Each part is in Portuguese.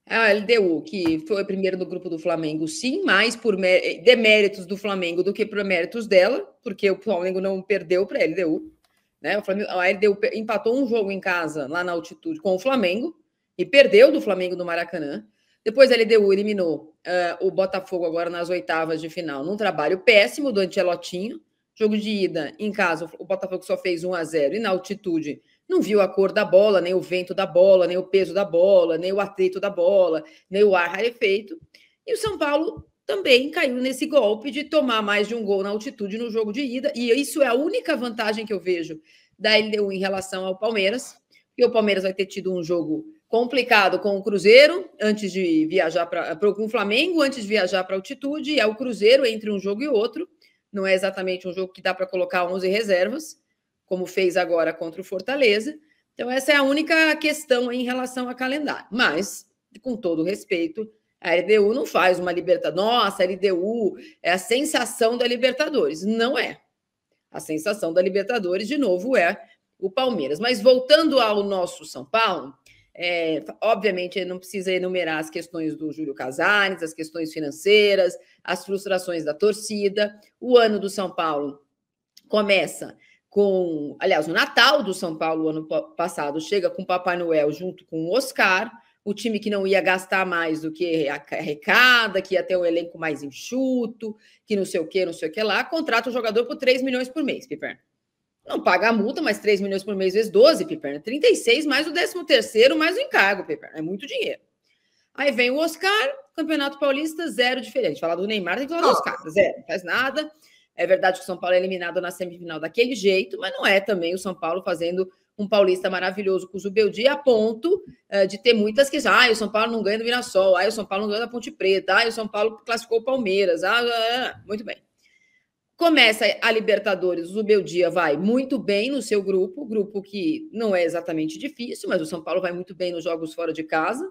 A LDU, que foi primeiro no grupo do Flamengo, sim, mais por deméritos do Flamengo do que por méritos dela, porque o Flamengo não perdeu para a LDU. Né? A LDU empatou um jogo em casa, lá na altitude, com o Flamengo, e perdeu do Flamengo no Maracanã. Depois a LDU eliminou o Botafogo agora nas oitavas de final, num trabalho péssimo do Ancelotinho. Jogo de ida em casa, o Botafogo só fez 1-0, e na altitude não viu a cor da bola, nem o vento da bola, nem o peso da bola, nem o atrito da bola, nem o ar rarefeito. E o São Paulo também caiu nesse golpe de tomar mais de um gol na altitude no jogo de ida, e isso é a única vantagem que eu vejo da LDU em relação ao Palmeiras, e o Palmeiras vai ter tido um jogo complicado com o Cruzeiro, antes de viajar com o Flamengo, antes de viajar para a altitude, e é o Cruzeiro entre um jogo e outro, não é exatamente um jogo que dá para colocar 11 reservas, como fez agora contra o Fortaleza. Então, essa é a única questão em relação a calendário. Mas, com todo respeito, a LDU não faz uma Libertadores. Nossa, a LDU é a sensação da Libertadores. Não é. A sensação da Libertadores, de novo, é o Palmeiras. Mas voltando ao nosso São Paulo, obviamente não precisa enumerar as questões do Júlio Casares, as questões financeiras, as frustrações da torcida. O ano do São Paulo começa com... Aliás, o Natal do São Paulo, ano passado, chega com o Papai Noel junto com o Oscar, o time que não ia gastar mais do que arrecada, que ia ter um elenco mais enxuto, que não sei o que lá, contrata o jogador por 3 milhões por mês, Piperno. Não paga a multa, mas 3 milhões por mês vezes 12, Piperno. 36 mais o 13º, mais o encargo, Piperno. É muito dinheiro. Aí vem o Oscar, Campeonato Paulista, zero diferente. Falar do Neymar, tem que falar do Oscar, zero, não faz nada. É verdade que o São Paulo é eliminado na semifinal daquele jeito, mas não é também o São Paulo fazendo um paulista maravilhoso com o Zubeldia, a ponto de ter muitas questões. O São Paulo não ganha do Mirassol, o São Paulo não ganha da Ponte Preta, o São Paulo classificou o Palmeiras. Muito bem. Começa a Libertadores, o Zubeldia vai muito bem no seu grupo que não é exatamente difícil, mas o São Paulo vai muito bem nos jogos fora de casa,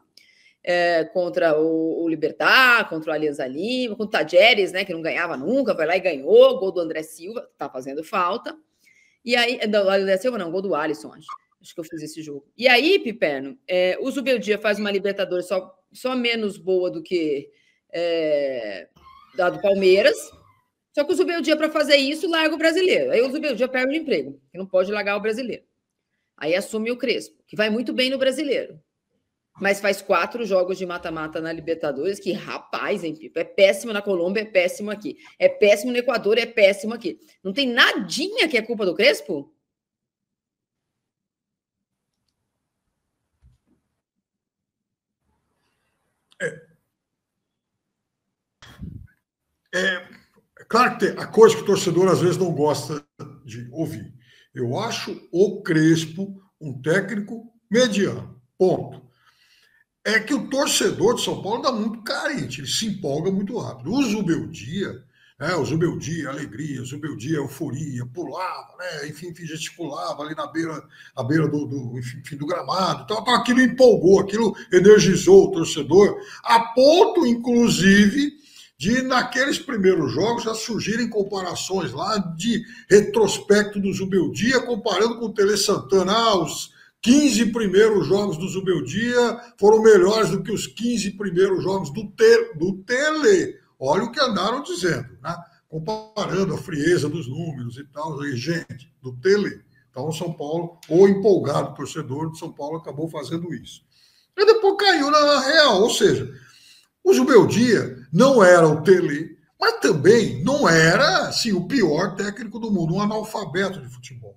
contra o Libertad, contra o Alianza Lima, contra o Tajeres, né, que não ganhava nunca, vai lá e ganhou, gol do André Silva, tá fazendo falta. E aí, não, André Silva não, gol do Alisson, acho que eu fiz esse jogo. E aí, Piperno, o Zubeldia faz uma Libertadores só menos boa do que da do Palmeiras, só que o Zubeldia, para fazer isso, larga o brasileiro. Aí o Zubeldia perde o emprego, que não pode largar o brasileiro. Aí assume o Crespo, que vai muito bem no brasileiro, mas faz 4 jogos de mata-mata na Libertadores, que, rapaz, hein, Pipo? É péssimo na Colômbia, é péssimo aqui. É péssimo no Equador, é péssimo aqui. Não tem nadinha que é culpa do Crespo? Claro que tem a coisa que o torcedor às vezes não gosta de ouvir. Eu acho o Crespo um técnico mediano. Ponto. É que o torcedor de São Paulo dá muito carente, ele se empolga muito rápido. O Zubeldia, alegria, o Zubeldia, euforia, pulava, né? Enfim, gesticulava ali à beira do gramado. Então, aquilo empolgou, aquilo energizou o torcedor, a ponto, inclusive, de naqueles primeiros jogos já surgirem comparações lá de retrospecto do Zubeldia, comparando com o Tele Santana. Os 15 primeiros jogos do Zubeldia foram melhores do que os 15 primeiros jogos do Tele. Olha o que andaram dizendo, né? Comparando a frieza dos números e tal. E, gente, do Tele. Então, o São Paulo, o empolgado torcedor de São Paulo, acabou fazendo isso. E depois caiu na real, ou seja, o Zubeldia não era o Tele, mas também não era assim, o pior técnico do mundo, um analfabeto de futebol.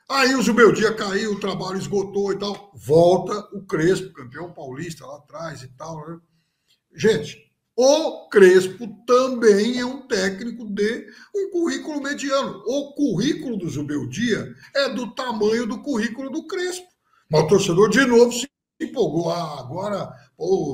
Aí o Zubeldia caiu, o trabalho esgotou e tal. Volta o Crespo, campeão paulista lá atrás e tal. Né? Gente, o Crespo também é um técnico de um currículo mediano. O currículo do Zubeldia é do tamanho do currículo do Crespo. Mas o torcedor, de novo, se empolgou. Agora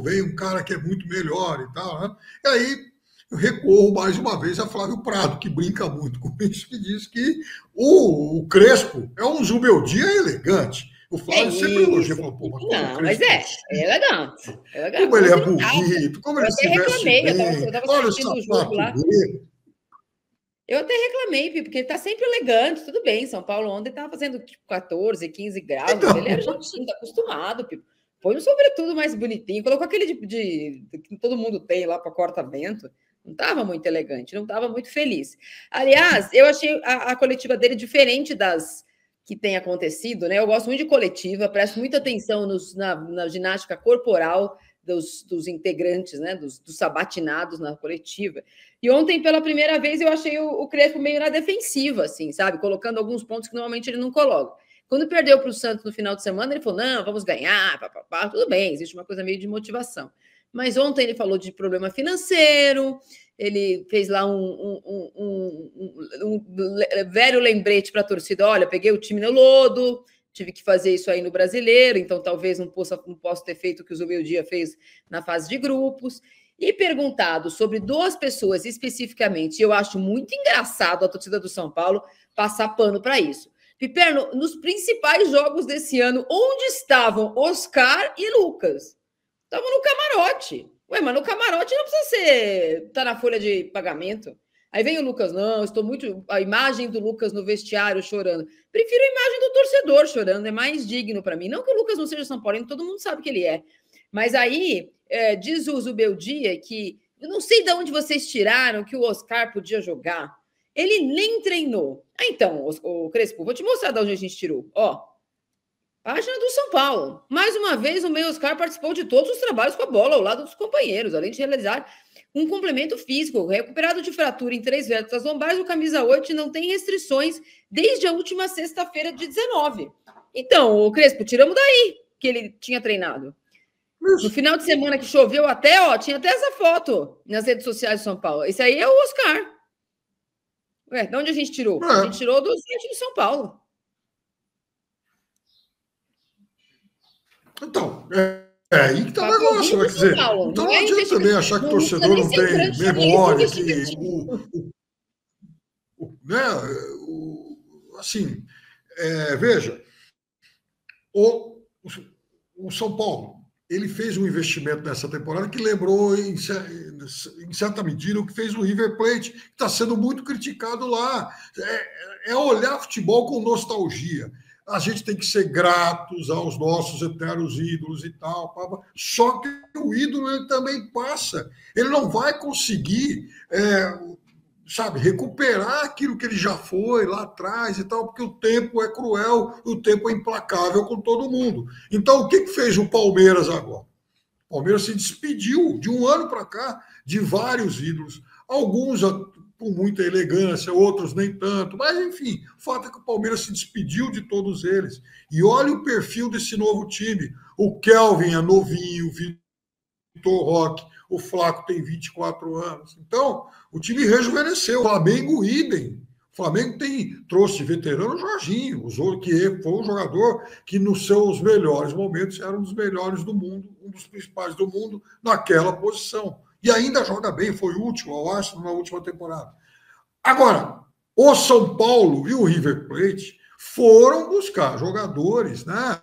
veio um cara que é muito melhor e tal. Né? E aí eu recorro mais uma vez a Flávio Prado, que brinca muito com isso, que diz que o Crespo é um Zubeldia elegante. O Flávio sempre elogia, falou, pô, mas não, mas é elegante. Como ele é bonito, como ele se veste bem, eu tava assistindo o jogo lá. Dele. Eu até reclamei, porque ele tá sempre elegante, tudo bem. São Paulo ontem estava fazendo 14, 15 graus, então, ele era argentino, tá acostumado, Pipo. Põe um sobretudo mais bonitinho, colocou aquele que todo mundo tem lá para corta-vento. Não estava muito elegante, não estava muito feliz. Aliás, eu achei a coletiva dele diferente das que tem acontecido, né? Eu gosto muito de coletiva, presto muita atenção na ginástica corporal dos integrantes, né? Dos sabatinados na coletiva. E ontem, pela primeira vez, eu achei o Crespo meio na defensiva, assim, sabe? Colocando alguns pontos que normalmente ele não coloca. Quando perdeu para o Santos no final de semana, ele falou: não, vamos ganhar, papapá. Tudo bem, existe uma coisa meio de motivação. Mas ontem ele falou de problema financeiro, ele fez lá um velho lembrete para a torcida: olha, peguei o time no lodo, tive que fazer isso aí no Brasileiro, então talvez não possa ter feito o que o Zubeldia fez na fase de grupos. E perguntado sobre 2 pessoas especificamente, eu acho muito engraçado a torcida do São Paulo passar pano para isso. Piperno, nos principais jogos desse ano, onde estavam Oscar e Lucas? Estavam no camarote. Ué, mas no camarote não precisa tá na folha de pagamento. Aí vem o Lucas: não, estou muito... A imagem do Lucas no vestiário chorando. Prefiro a imagem do torcedor chorando, é mais digno para mim. Não que o Lucas não seja São Paulino, todo mundo sabe que ele é. Mas aí, diz o Zubeldia que... Eu não sei de onde vocês tiraram que o Oscar podia jogar. Ele nem treinou. Então, o Crespo, vou te mostrar de onde a gente tirou. Ó, página do São Paulo. Mais uma vez, o meio Oscar participou de todos os trabalhos com a bola ao lado dos companheiros, além de realizar um complemento físico. Recuperado de fratura em 3 vértebras lombares, o camisa 8 não tem restrições desde a última sexta-feira de 19. Então, o Crespo, tiramos daí que ele tinha treinado. No final de semana que choveu até, ó, tinha até essa foto nas redes sociais de São Paulo. Esse aí é o Oscar. Ué, de onde a gente tirou? A gente tirou do site do São Paulo. Então, aí que está o negócio, vai dizer. Então não adianta também achar que o torcedor não tem memória, assim, veja, o São Paulo, ele fez um investimento nessa temporada que lembrou, em certa medida, o que fez o River Plate, que está sendo muito criticado lá. É olhar futebol com nostalgia. A gente tem que ser gratos aos nossos eternos ídolos e tal. Só que o ídolo ele também passa. Ele não vai conseguir, recuperar aquilo que ele já foi lá atrás e tal, porque o tempo é cruel, o tempo é implacável com todo mundo. Então, o que fez o Palmeiras agora? O Palmeiras se despediu, de um ano para cá, de vários ídolos. Alguns com muita elegância, outros nem tanto. Mas, enfim, o fato é que o Palmeiras se despediu de todos eles. E olha o perfil desse novo time. O Kelvin é novinho, o Vitor Roque, o Flaco tem 24 anos. Então, o time rejuvenesceu. O Flamengo, idem. O Flamengo trouxe veterano Jorginho, que foi um jogador que, nos seus melhores momentos, era um dos melhores do mundo, um dos principais do mundo, naquela posição. E ainda joga bem, foi útil ao Arsenal na última temporada. Agora, o São Paulo e o River Plate foram buscar jogadores, né?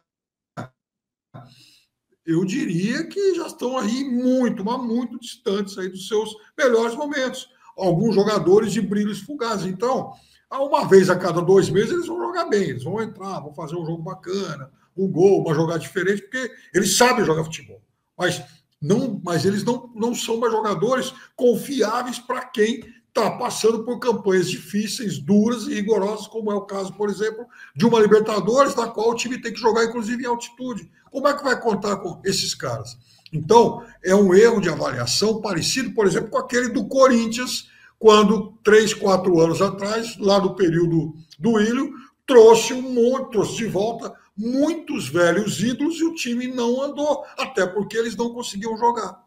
Eu diria que já estão aí muito, mas muito distantes aí dos seus melhores momentos. Alguns jogadores de brilhos fugazes. Então, uma vez a cada 2 meses, eles vão jogar bem, eles vão entrar, vão fazer um jogo bacana, um gol, uma jogada diferente, porque eles sabem jogar futebol. Mas eles não são mais jogadores confiáveis para quem está passando por campanhas difíceis, duras e rigorosas, como é o caso, por exemplo, de uma Libertadores, na qual o time tem que jogar, inclusive, em altitude. Como é que vai contar com esses caras? Então, é um erro de avaliação parecido, por exemplo, com aquele do Corinthians, quando, 3, 4 anos atrás, lá no período do Willio, trouxe de volta muitos velhos ídolos e o time não andou, até porque eles não conseguiam jogar.